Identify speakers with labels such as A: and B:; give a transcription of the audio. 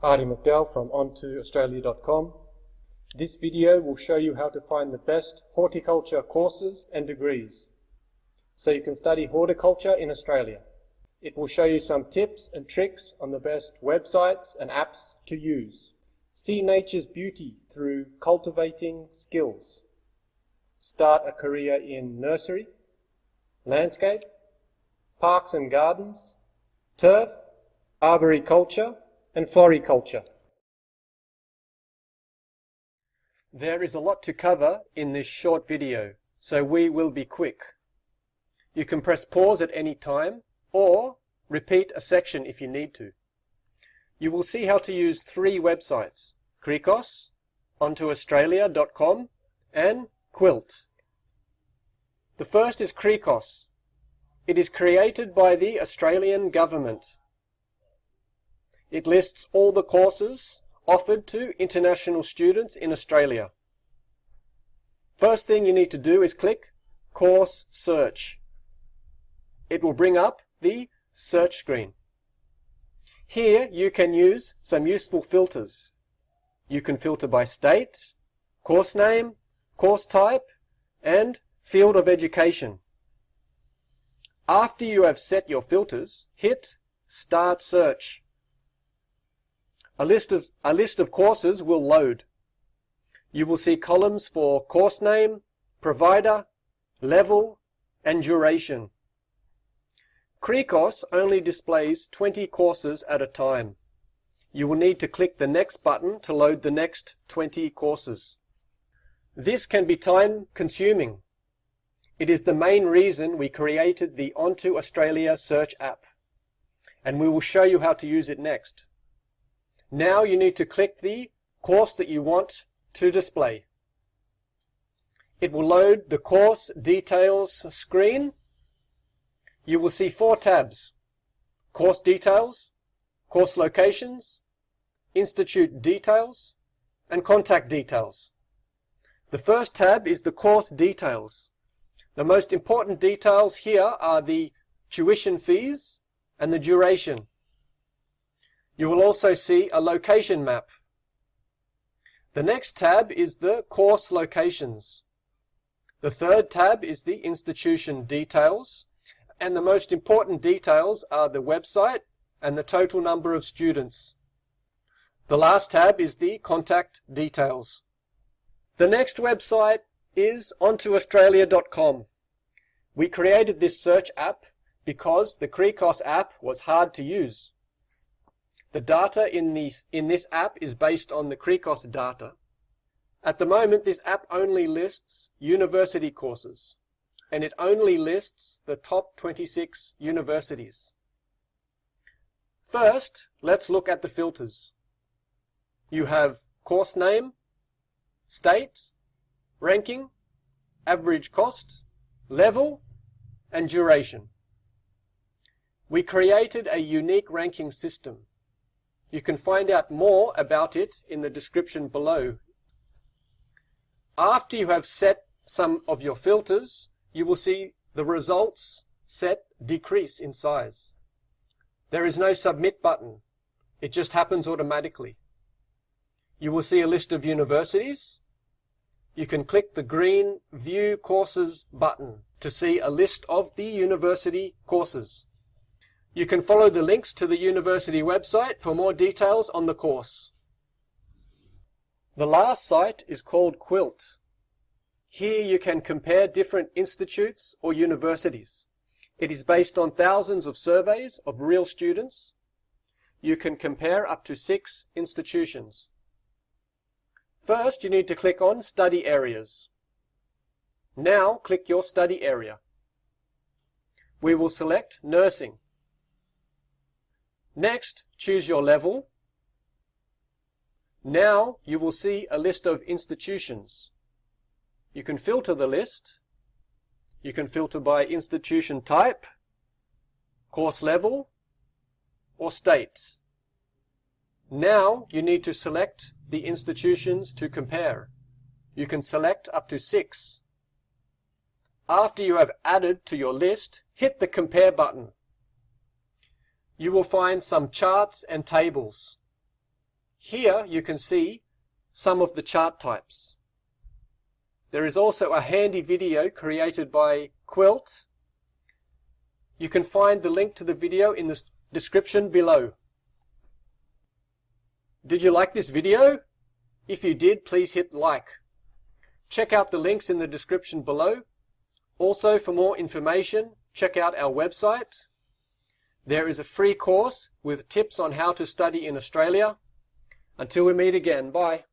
A: Artie McDowell from OnToAustralia.com. This video will show you how to find the best horticulture courses and degrees so you can study horticulture in Australia. It will show you some tips and tricks on the best websites and apps to use. See nature's beauty through cultivating skills. Start a career in nursery, landscape, parks and gardens, turf, arboriculture and floriculture.
B: There is a lot to cover in this short video, so we will be quick. You can press pause at any time or repeat a section if you need to. You will see how to use 3 websites: CRICOS, OnToAustralia.com and QILT. The first is CRICOS. It is created by the Australian government. It lists all the courses offered to international students in Australia. First thing you need to do is click Course Search. It will bring up the search screen. Here you can use some useful filters. You can filter by state, course name, course type, and field of education. After you have set your filters, hit Start Search. A list of courses will load. You will see columns for course name, provider, level, and duration. CRICOS only displays 20 courses at a time. You will need to click the next button to load the next 20 courses. This can be time-consuming. It is the main reason we created the Onto Australia search app, and we will show you how to use it next. Now you need to click the course that you want to display. It will load the course details screen. You will see 4 tabs: course details, course locations, institute details, and contact details. The first tab is the course details. The most important details here are the tuition fees and the duration. You will also see a location map. The next tab is the course locations. The third tab is the institution details, and the most important details are the website and the total number of students. The last tab is the contact details. The next website is OnToAustralia.com. We created this search app because the CRICOS app was hard to use. The data in this app is based on the CRICOS data. At the moment, this app only lists university courses, and it only lists the top 26 universities. First, let's look at the filters. You have course name, state, ranking, average cost, level, and duration. We created a unique ranking system. You can find out more about it in the description below. After you have set some of your filters, you will see the results set decrease in size. There is no submit button. It just happens automatically. You will see a list of universities. You can click the green View Courses button to see a list of the university courses. You can follow the links to the university website for more details on the course. The last site is called QILT. Here you can compare different institutes or universities. It is based on thousands of surveys of real students. You can compare up to 6 institutions. First, you need to click on Study Areas. Now click your study area. We will select Nursing. Next, choose your level. Now you will see a list of institutions. You can filter the list. You can filter by institution type, course level, or state. Now you need to select the institutions to compare. You can select up to 6. After you have added to your list, hit the Compare button. You will find some charts and tables. Here you can see some of the chart types. There is also a handy video created by QILT. You can find the link to the video in the description below. Did you like this video? If you did, please hit like. Check out the links in the description below. Also, for more information, check out our website. There is a free course with tips on how to study in Australia. Until we meet again, bye.